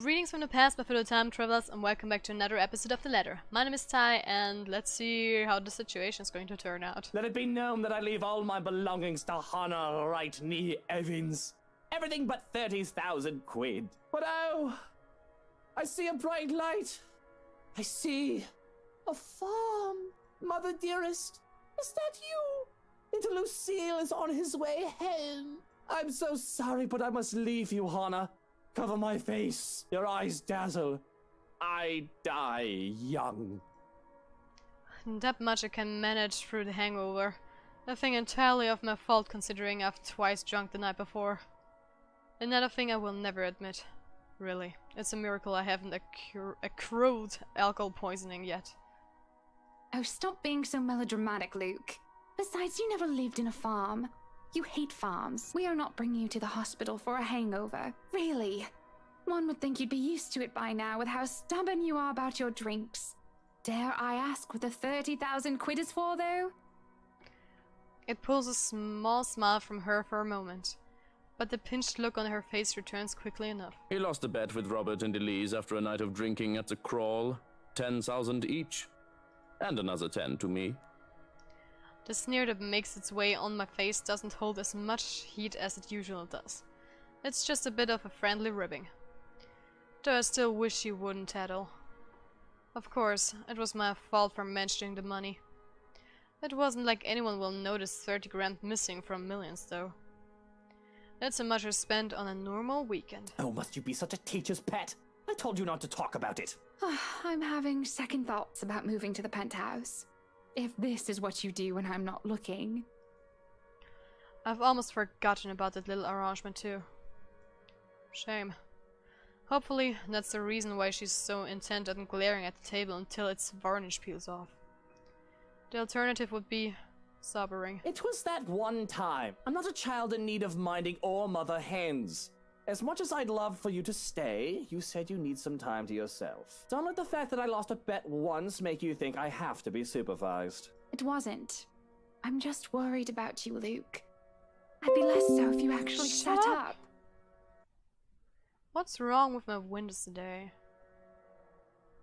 Greetings from the past, my fellow time travelers, and welcome back to another episode of The Ladder. My name is Ty, and let's see how the situation is going to turn out. Let it be known that I leave all my belongings to Hannah Wright Nee Evans. Everything but 30,000 quid. But oh, I see a bright light. I see a farm. Mother dearest, is that you? Little Lucille is on his way home. I'm so sorry, but I must leave you, Hannah. Cover my face. Your eyes dazzle. I die young. That much I can manage through the hangover. Nothing entirely of my fault considering I've twice drunk the night before. Another thing I will never admit. Really, it's a miracle I haven't accrued alcohol poisoning yet. Oh, stop being so melodramatic, Luke. Besides, you never lived in a farm. You hate farms. We are not bringing you to the hospital for a hangover. Really. One would think you'd be used to it by now with how stubborn you are about your drinks. Dare I ask what the 30,000 quid is for, though? It pulls a small smile from her for a moment, but the pinched look on her face returns quickly enough. He lost a bet with Robert and Elise after a night of drinking at the Crawl. 10,000 each. And another 10 to me. The sneer that makes its way on my face doesn't hold as much heat as it usually does. It's just a bit of a friendly ribbing. Though I still wish she wouldn't tattle. Of course, it was my fault for mentioning the money. It wasn't like anyone will notice 30 grand missing from millions, though. It's a matter spent on a normal weekend. Oh, must you be such a teacher's pet? I told you not to talk about it. I'm having second thoughts about moving to the penthouse. If this is what you do when I'm not looking. I've almost forgotten about that little arrangement too. Shame. Hopefully that's the reason why she's so intent on glaring at the table until its varnish peels off. The alternative would be sobering. It was that one time. I'm not a child in need of minding or mother hens. As much as I'd love for you to stay, you said you need some time to yourself. Don't let the fact that I lost a bet once make you think I have to be supervised. It wasn't. I'm just worried about you, Luke. I'd be less so if you actually Shut sat up. up. What's wrong with my Windows today?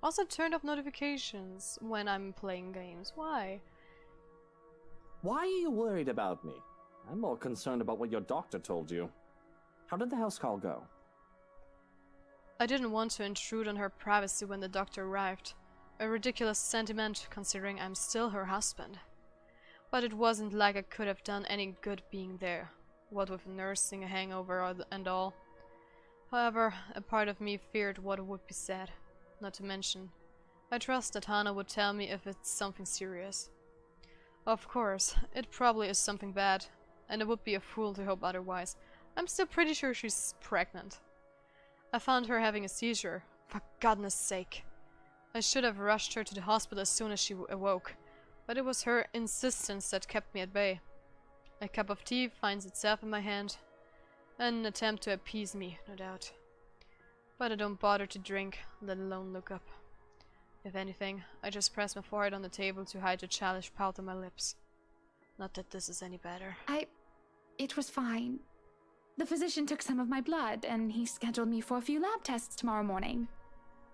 Also turned off notifications when I'm playing games. Why? Why are you worried about me? I'm more concerned about what your doctor told you. How did the house call go? I didn't want to intrude on her privacy when the doctor arrived. A ridiculous sentiment considering I'm still her husband. But it wasn't like I could have done any good being there, what with nursing a hangover and all. However, a part of me feared what would be said. Not to mention, I trust that Hannah would tell me if it's something serious. Of course, it probably is something bad, and I would be a fool to hope otherwise. I'm still pretty sure she's pregnant. I found her having a seizure, for goodness sake. I should have rushed her to the hospital as soon as she awoke, but it was her insistence that kept me at bay. A cup of tea finds itself in my hand, an attempt to appease me, no doubt. But I don't bother to drink, let alone look up. If anything, I just press my forehead on the table to hide the childish pout on my lips. Not that this is any better. It was fine. The physician took some of my blood, and he scheduled me for a few lab tests tomorrow morning.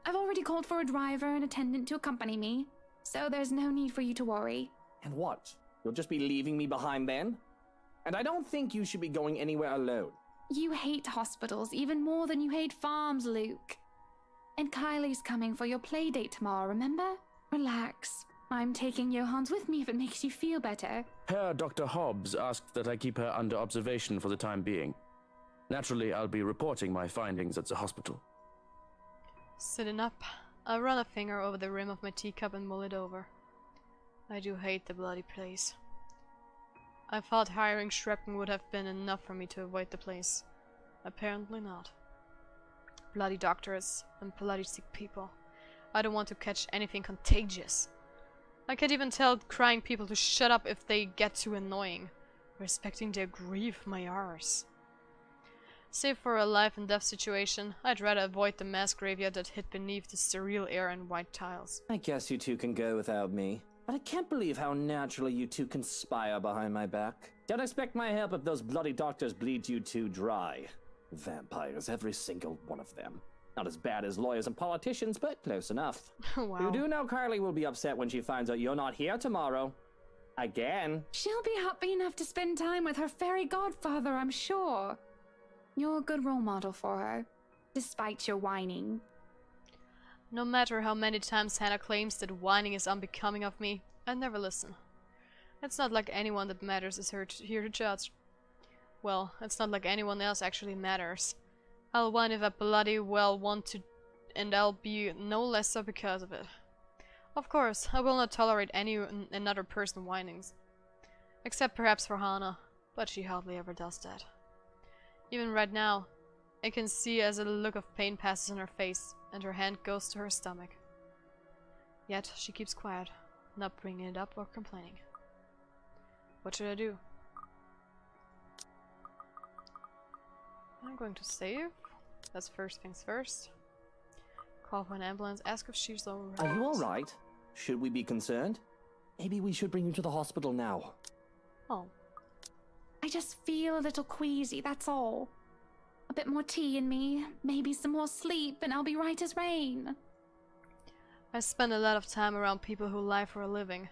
I've already called for a driver and attendant to accompany me, so there's no need for you to worry. And what? You'll just be leaving me behind then? And I don't think you should be going anywhere alone. You hate hospitals even more than you hate farms, Luke. And Kylie's coming for your play date tomorrow, remember? Relax. I'm taking Johans with me if it makes you feel better. Herr Dr. Hobbs asked that I keep her under observation for the time being. Naturally, I'll be reporting my findings at the hospital. Sitting up, I run a finger over the rim of my teacup and mull it over. I do hate the bloody place. I thought hiring Shrepton would have been enough for me to avoid the place. Apparently not. Bloody doctors and bloody sick people. I don't want to catch anything contagious. I can't even tell crying people to shut up if they get too annoying. Respecting their grief, my arse. Save for a life and death situation, I'd rather avoid the mass graveyard that hid beneath the sterile air and white tiles. I guess you two can go without me. But I can't believe how naturally you two conspire behind my back. Don't expect my help if those bloody doctors bleed you two dry. Vampires, every single one of them. Not as bad as lawyers and politicians, but close enough. Wow. You do know Carly will be upset when she finds out you're not here tomorrow. Again. She'll be happy enough to spend time with her fairy godfather, I'm sure. You're a good role model for her, despite your whining. No matter how many times Hannah claims that whining is unbecoming of me, I never listen. It's not like anyone that matters is here to judge. Well, it's not like anyone else actually matters. I'll whine if I bloody well want to, and I'll be no less so because of it. Of course, I will not tolerate another person whinings. Except perhaps for Hannah, but she hardly ever does that. Even right now, I can see as a look of pain passes on her face, and her hand goes to her stomach. Yet she keeps quiet, not bringing it up or complaining. What should I do? I'm going to save. That's first things first. Call for an ambulance, ask if she's alright. Are you alright? Should we be concerned? Maybe we should bring you to the hospital now. Oh. I just feel a little queasy, that's all. A bit more tea in me, maybe some more sleep, and I'll be right as rain. I spend a lot of time around people who lie for a living,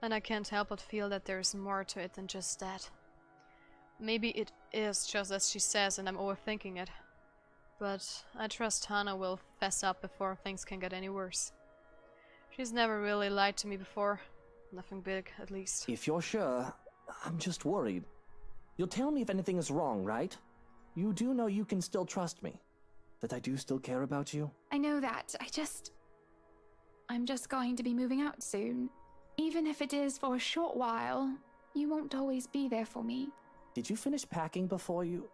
and I can't help but feel that there's more to it than just that. Maybe it is just as she says and I'm overthinking it. But I trust Hannah will fess up before things can get any worse. She's never really lied to me before. Nothing big, at least. If you're sure, I'm just worried. You'll tell me if anything is wrong, right? You do know you can still trust me. That I do still care about you? I know that. I'm just going to be moving out soon. Even if it is for a short while, you won't always be there for me. Did you finish packing before you...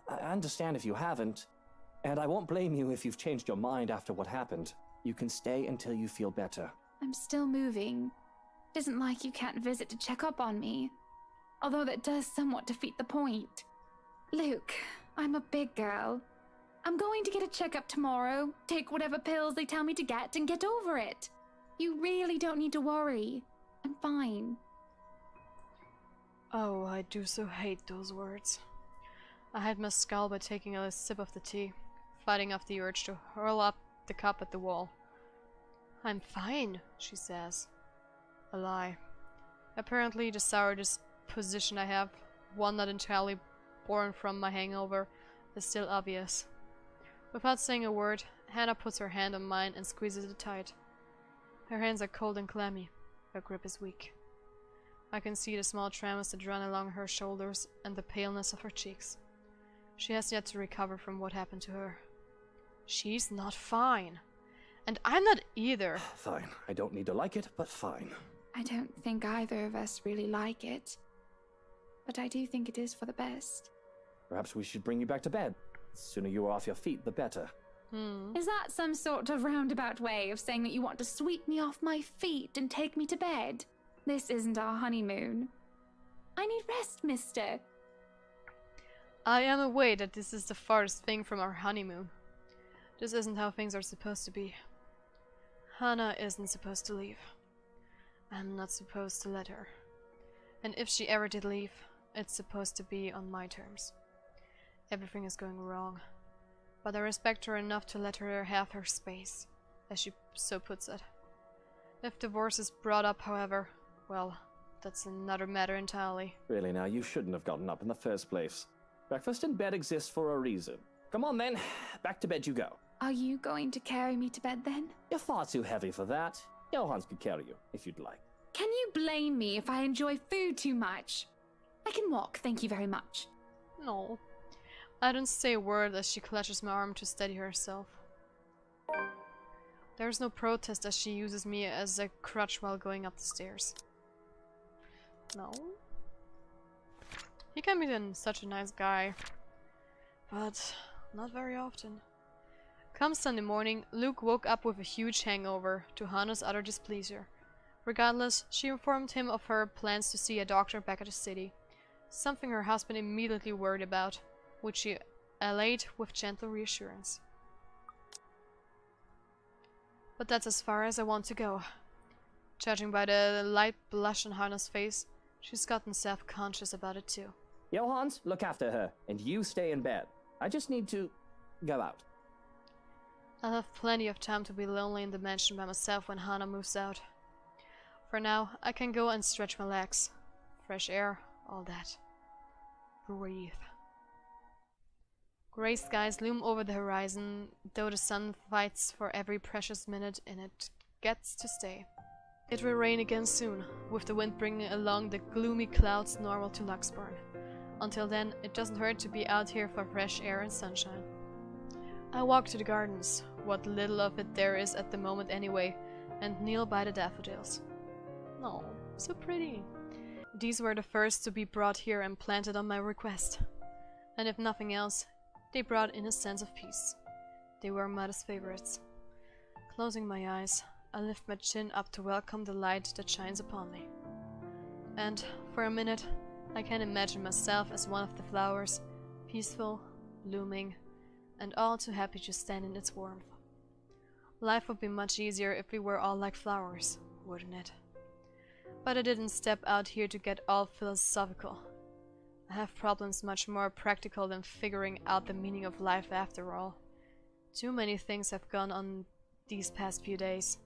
I understand if you haven't, and I won't blame you if you've changed your mind after what happened. You can stay until you feel better. I'm still moving. It isn't like you can't visit to check up on me. Although that does somewhat defeat the point. Luke, I'm a big girl. I'm going to get a checkup tomorrow, take whatever pills they tell me to get, and get over it. You really don't need to worry. I'm fine. Oh, I do so hate those words. I hide my skull by taking a sip of the tea, fighting off the urge to hurl up the cup at the wall. I'm fine, she says. A lie. Apparently the sour disposition I have, one not entirely born from my hangover, is still obvious. Without saying a word, Hannah puts her hand on mine and squeezes it tight. Her hands are cold and clammy. Her grip is weak. I can see the small tremors that run along her shoulders and the paleness of her cheeks. She has yet to recover from what happened to her. She's not fine. And I'm not either. Fine. I don't need to like it, but fine. I don't think either of us really like it. But I do think it is for the best. Perhaps we should bring you back to bed. The sooner you are off your feet, the better. Is that some sort of roundabout way of saying that you want to sweep me off my feet and take me to bed? This isn't our honeymoon. I need rest, mister. I am aware that this is the farthest thing from our honeymoon. This isn't how things are supposed to be. Hannah isn't supposed to leave. I'm not supposed to let her. And if she ever did leave, it's supposed to be on my terms. Everything is going wrong. But I respect her enough to let her have her space, as she so puts it. If divorce is brought up, however, well, that's another matter entirely. Really now, you shouldn't have gotten up in the first place. Breakfast in bed exists for a reason. Come on then, back to bed you go. Are you going to carry me to bed then? You're far too heavy for that. Johans could carry you, if you'd like. Can you blame me if I enjoy food too much? I can walk, thank you very much. No. I don't say a word as she clutches my arm to steady herself. There's no protest as she uses me as a crutch while going up the stairs. No. He can be such a nice guy. But not very often. Come Sunday morning, Luke woke up with a huge hangover, to Hannah's utter displeasure. Regardless, she informed him of her plans to see a doctor back at the city. Something her husband immediately worried about, which she allayed with gentle reassurance. But that's as far as I want to go. Judging by the light blush on Hannah's face, she's gotten self-conscious about it too. Johans, look after her, and you stay in bed. I just need to go out. I'll have plenty of time to be lonely in the mansion by myself when Hana moves out. For now, I can go and stretch my legs. Fresh air, all that. Breathe. Grey skies loom over the horizon, though the sun fights for every precious minute and it gets to stay. It will rain again soon, with the wind bringing along the gloomy clouds normal to Luxburn. Until then, it doesn't hurt to be out here for fresh air and sunshine. I walk to the gardens, what little of it there is at the moment anyway, and kneel by the daffodils. Oh, so pretty. These were the first to be brought here and planted on my request. And if nothing else, they brought in a sense of peace. They were Mother's favorites. Closing my eyes, I lift my chin up to welcome the light that shines upon me. And, for a minute, I can imagine myself as one of the flowers, peaceful, blooming, and all too happy to stand in its warmth. Life would be much easier if we were all like flowers, wouldn't it? But I didn't step out here to get all philosophical. I have problems much more practical than figuring out the meaning of life after all. Too many things have gone on these past few days,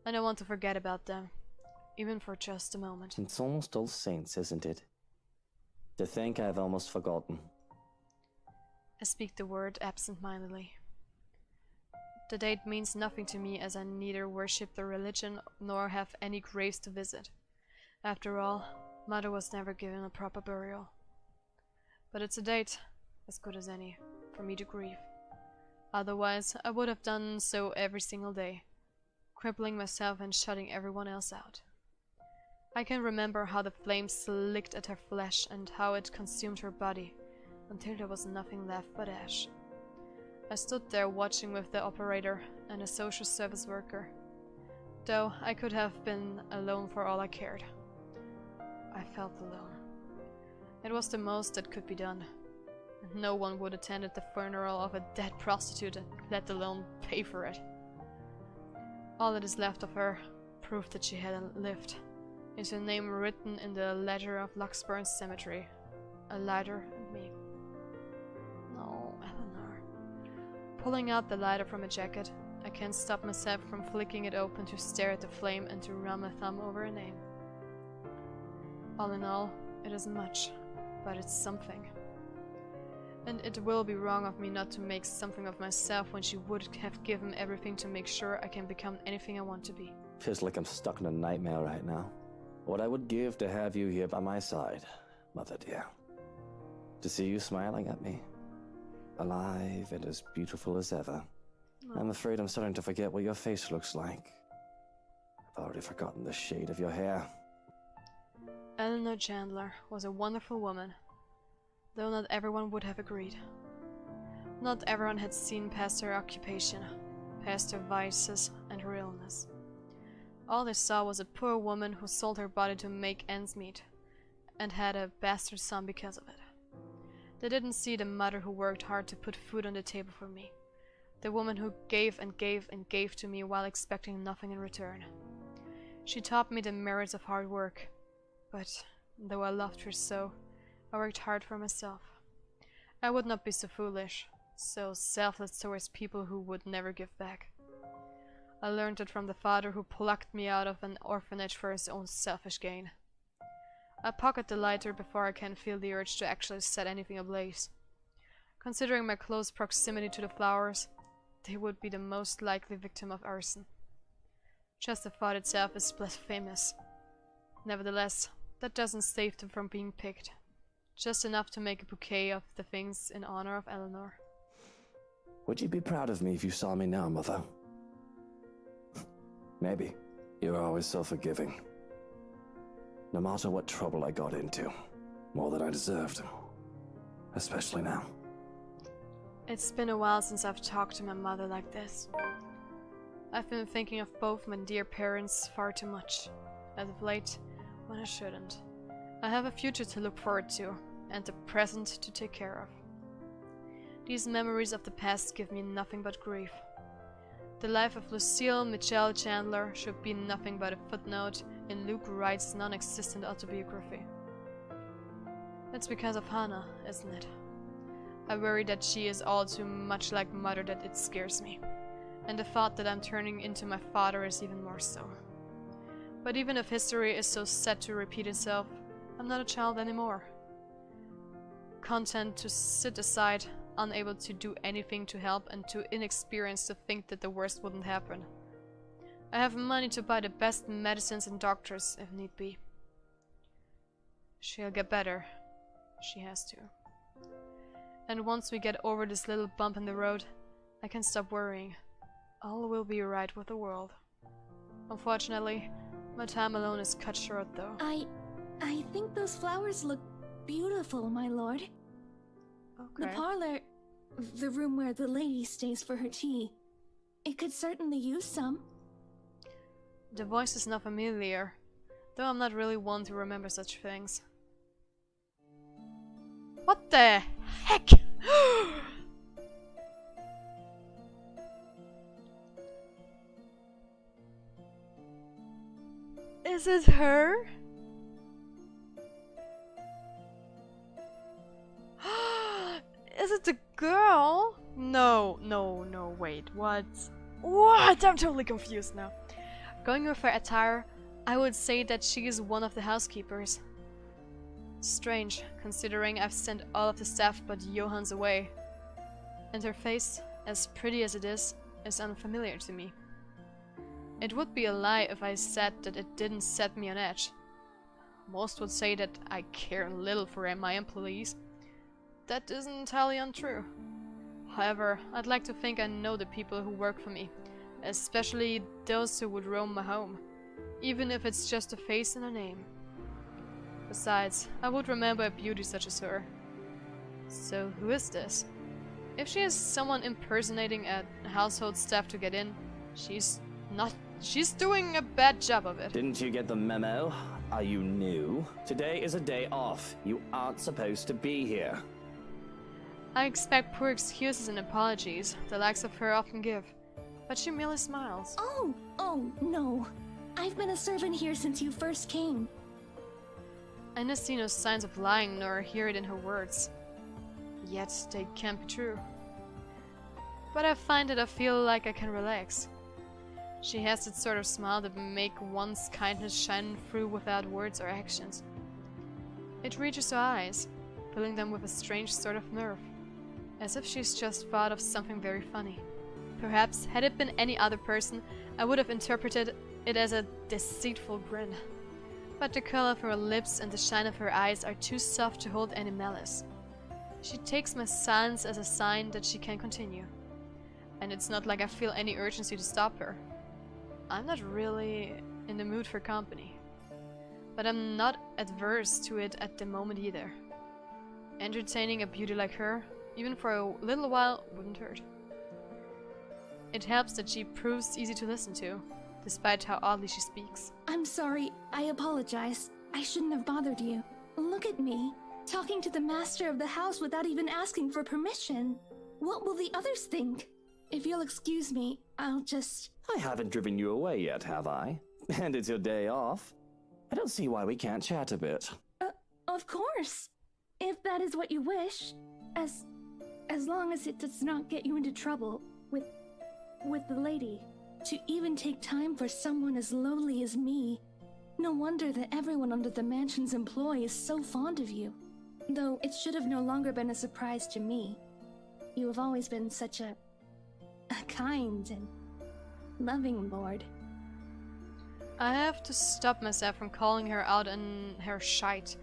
and I want to forget about them, even for just a moment. It's almost All Saints, isn't it? To think I've almost forgotten. I speak the word absent-mindedly. The date means nothing to me as I neither worship the religion nor have any graves to visit. After all, Mother was never given a proper burial. But it's a date, as good as any, for me to grieve. Otherwise, I would have done so every single day, crippling myself and shutting everyone else out. I can remember how the flames licked at her flesh and how it consumed her body, until there was nothing left but ash. I stood there watching with the operator and a social service worker, though I could have been alone for all I cared. I felt alone. It was the most that could be done, and no one would attend at the funeral of a dead prostitute, let alone pay for it. All that is left of her, proof that she had lived, is her name written in the ledger of Luxburn Cemetery, a lighter and me. No, Eleanor. Pulling out the lighter from a jacket, I can't stop myself from flicking it open to stare at the flame and to run my thumb over a name. All in all, it isn't much, but it's something. And it will be wrong of me not to make something of myself when she would have given everything to make sure I can become anything I want to be. Feels like I'm stuck in a nightmare right now. What I would give to have you here by my side, Mother dear. To see you smiling at me. Alive and as beautiful as ever. Oh. I'm afraid I'm starting to forget what your face looks like. I've already forgotten the shade of your hair. Eleanor Chandler was a wonderful woman, though not everyone would have agreed. Not everyone had seen past her occupation, past her vices and her illness. All they saw was a poor woman who sold her body to make ends meet, and had a bastard son because of it. They didn't see the mother who worked hard to put food on the table for me, the woman who gave and gave and gave to me while expecting nothing in return. She taught me the merits of hard work, but though I loved her so, I worked hard for myself. I would not be so foolish, so selfless towards people who would never give back. I learned it from the father who plucked me out of an orphanage for his own selfish gain. I pocket the lighter before I can feel the urge to actually set anything ablaze. Considering my close proximity to the flowers, they would be the most likely victim of arson. Just the thought itself is blasphemous. Nevertheless, that doesn't save them from being picked. Just enough to make a bouquet of the things in honor of Eleanor. Would you be proud of me if you saw me now, Mother? Maybe. You're always so forgiving. No matter what trouble I got into, more than I deserved. Especially now. It's been a while since I've talked to my mother like this. I've been thinking of both my dear parents far too much, as of late, when I shouldn't. I have a future to look forward to, and the present to take care of. These memories of the past give me nothing but grief. The life of Lucille Michelle Chandler should be nothing but a footnote in Luke Wright's non-existent autobiography. It's because of Hana, isn't it? I worry that she is all too much like Mother that it scares me. and the thought that I'm turning into my father is even more so. But even if history is so set to repeat itself, I'm not a child anymore. Content to sit aside, unable to do anything to help, and too inexperienced to think that the worst wouldn't happen. I have money to buy the best medicines and doctors if need be. She'll get better. She has to. And once we get over this little bump in the road, I can stop worrying. All will be right with the world. Unfortunately, my time alone is cut short though. I think those flowers look beautiful, my lord. Okay. The parlor, the room where the lady stays for her tea, it could certainly use some. The voice is not familiar, though I'm not really one to remember such things. What the heck? Is it her? Is it the girl? No, wait, what? What? I'm totally confused now. Going with her attire, I would say that she is one of the housekeepers. Strange, considering I've sent all of the staff but Johann's away. And her face, as pretty as it is unfamiliar to me. It would be a lie if I said that it didn't set me on edge. Most would say that I care little for my employees. That isn't entirely untrue. However, I'd like to think I know the people who work for me, especially those who would roam my home, even if it's just a face and a name. Besides, I would remember a beauty such as her. So who is this? If she is someone impersonating a household staff to get in, she's doing a bad job of it. Didn't you get the memo? Are you new? Today is a day off. You aren't supposed to be here. I expect poor excuses and apologies, the likes of her often give, but she merely smiles. Oh, no. I've been a servant here since you first came. I see no signs of lying nor hear it in her words. Yet they can't be true. But I find that I feel like I can relax. She has that sort of smile that make one's kindness shine through without words or actions. It reaches her eyes, filling them with a strange sort of nerve, as if she's just thought of something very funny. Perhaps, had it been any other person, I would have interpreted it as a deceitful grin. But the color of her lips and the shine of her eyes are too soft to hold any malice. She takes my silence as a sign that she can continue. And it's not like I feel any urgency to stop her. I'm not really in the mood for company. But I'm not adverse to it at the moment either. Entertaining a beauty like her, even for a little while, wouldn't hurt. It helps that she proves easy to listen to, despite how oddly she speaks. I'm sorry. I apologize. I shouldn't have bothered you. Look at me, talking to the master of the house without even asking for permission. What will the others think? If you'll excuse me, I'll just... I haven't driven you away yet, have I? And it's your day off. I don't see why we can't chat a bit. Of course. If that is what you wish. As long as it does not get you into trouble with the lady. To even take time for someone as lowly as me. No wonder that everyone under the mansion's employ is so fond of you. Though it should have no longer been a surprise to me. You have always been such a kind and loving lord. I have to stop myself from calling her out on her shite.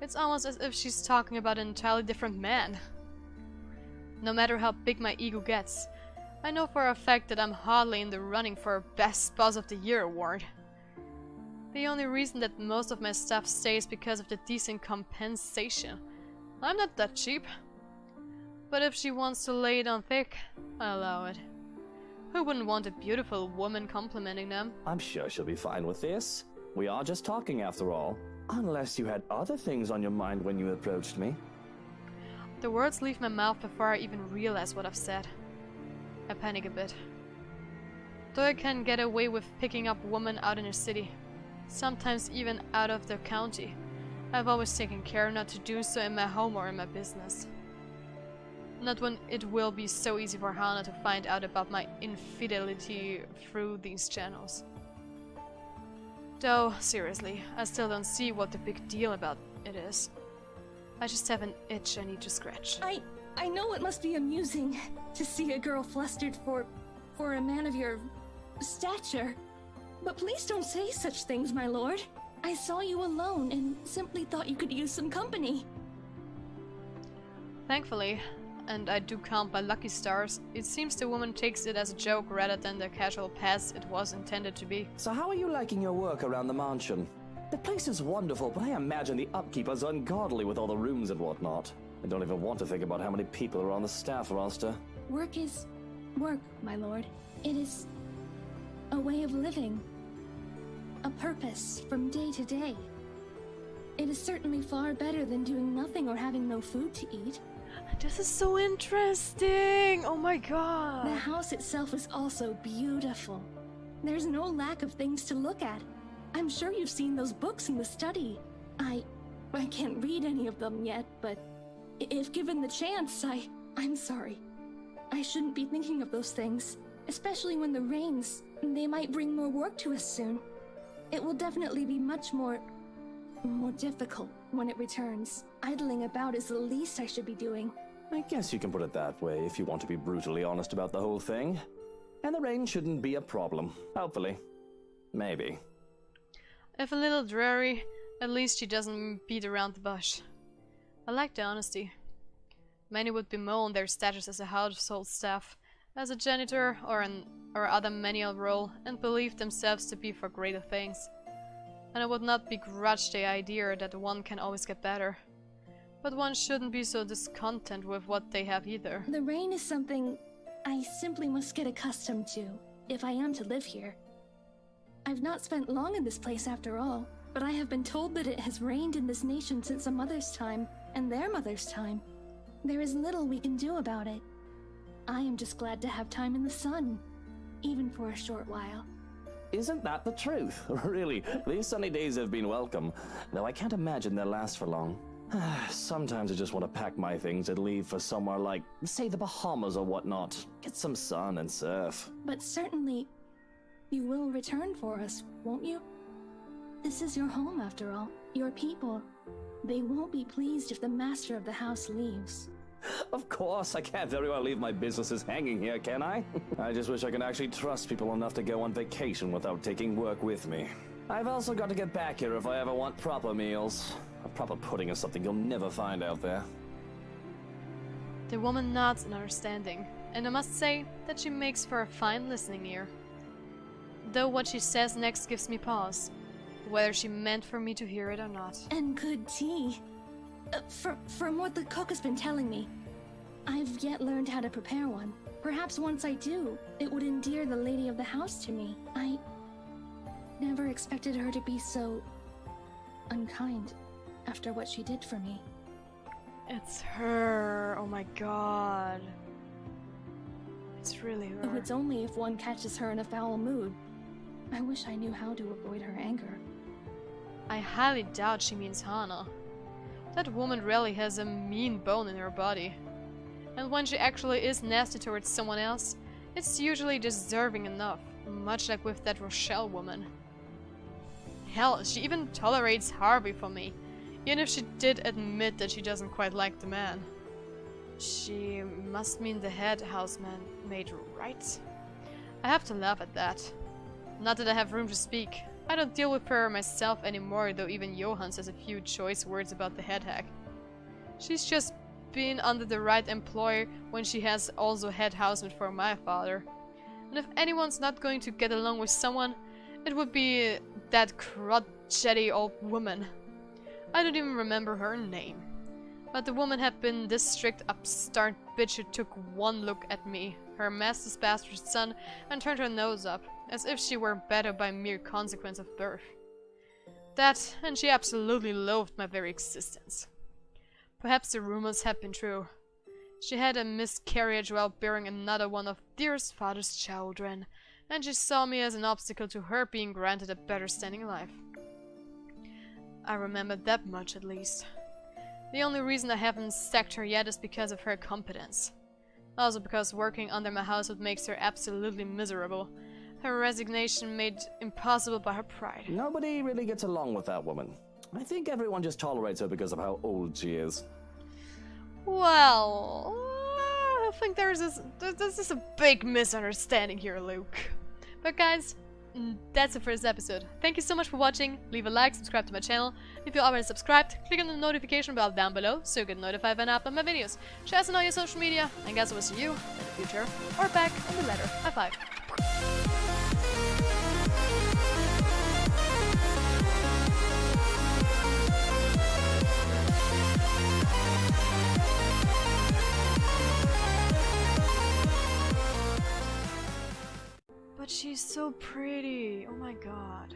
It's almost as if she's talking about an entirely different man. No matter how big my ego gets, I know for a fact that I'm hardly in the running for a Best Boss of the Year award. The only reason that most of my staff stays because of the decent compensation. I'm not that cheap. But if she wants to lay it on thick, I allow it. Who wouldn't want a beautiful woman complimenting them? I'm sure she'll be fine with this. We are just talking after all. Unless you had other things on your mind when you approached me. The words leave my mouth before I even realize what I've said. I panic a bit. Though I can get away with picking up women out in the city, sometimes even out of the county, I've always taken care not to do so in my home or in my business. Not when it will be so easy for Hana to find out about my infidelity through these channels. Though, seriously, I still don't see what the big deal about it is. I just have an itch I need to scratch. I know it must be amusing to see a girl flustered for a man of your stature. But please don't say such things, my lord. I saw you alone and simply thought you could use some company. Thankfully, and I do count my lucky stars, it seems the woman takes it as a joke rather than the casual pass it was intended to be. So how are you liking your work around the mansion? The place is wonderful, but I imagine the upkeep is ungodly with all the rooms and whatnot. I don't even want to think about how many people are on the staff roster. Work is work, my lord. It is a way of living. A purpose from day to day. It is certainly far better than doing nothing or having no food to eat. This is so interesting! Oh my god! The house itself is also beautiful. There's no lack of things to look at. I'm sure you've seen those books in the study. I can't read any of them yet, but if given the chance, I'm sorry. I shouldn't be thinking of those things, especially when the rains, they might bring more work to us soon. It will definitely be much more difficult when it returns. Idling about is the least I should be doing. I guess you can put it that way if you want to be brutally honest about the whole thing. And the rain shouldn't be a problem, hopefully. Maybe. If a little dreary, at least she doesn't beat around the bush. I like the honesty. Many would bemoan their status as a household staff, as a janitor or other menial role, and believe themselves to be for greater things. And I would not begrudge the idea that one can always get better. But one shouldn't be so discontent with what they have either. The rain is something I simply must get accustomed to, if I am to live here. I've not spent long in this place after all, but I have been told that it has rained in this nation since a mother's time, and their mother's time. There is little we can do about it. I am just glad to have time in the sun, even for a short while. Isn't that the truth? Really, these sunny days have been welcome, though I can't imagine they'll last for long. Sometimes I just want to pack my things and leave for somewhere like, say, the Bahamas or whatnot. Get some sun and surf. But certainly, you will return for us, won't you? This is your home, after all. Your people. They won't be pleased if the master of the house leaves. Of course, I can't very well leave my businesses hanging here, can I? I just wish I could actually trust people enough to go on vacation without taking work with me. I've also got to get back here if I ever want proper meals. A proper pudding is something you'll never find out there. The woman nods in understanding, and I must say that she makes for a fine listening ear. Though what she says next gives me pause, whether she meant for me to hear it or not. And good tea. From what the cook has been telling me, I've yet learned how to prepare one. Perhaps once I do, it would endear the lady of the house to me. I never expected her to be so unkind after what she did for me. It's her. Oh my god. It's really her. Oh, it's only if one catches her in a foul mood. I wish I knew how to avoid her anger. I highly doubt she means Hana. That woman really has a mean bone in her body. And when she actually is nasty towards someone else, it's usually deserving enough, much like with that Rochelle woman. Hell, she even tolerates Harvey for me, even if she did admit that she doesn't quite like the man. She must mean the head housemaid, right? I have to laugh at that. Not that I have room to speak. I don't deal with her myself anymore, though even Johan says a few choice words about the head hag. She's just been under the right employer when she has also head housemaid for my father. And if anyone's not going to get along with someone, it would be that crotchety old woman. I don't even remember her name. But the woman had been this strict upstart bitch who took one look at me, her master's bastard son, and turned her nose up, as if she were better by mere consequence of birth. That, and she absolutely loathed my very existence. Perhaps the rumors had been true. She had a miscarriage while bearing another one of dearest father's children, and she saw me as an obstacle to her being granted a better standing life. I remember that much at least. The only reason I haven't sacked her yet is because of her competence. Also because working under my household makes her absolutely miserable. Her resignation made impossible by her pride. Nobody really gets along with that woman. I think everyone just tolerates her because of how old she is. Well, I think there's just a big misunderstanding here, Luke. But guys, that's it for this episode. Thank you so much for watching. Leave a like, subscribe to my channel. If you're already subscribed, click on the notification bell down below so you get notified when I upload my videos. Share us on all your social media, and guys, I will see you in the future or back in the latter. High five. But she's so pretty. Oh my god.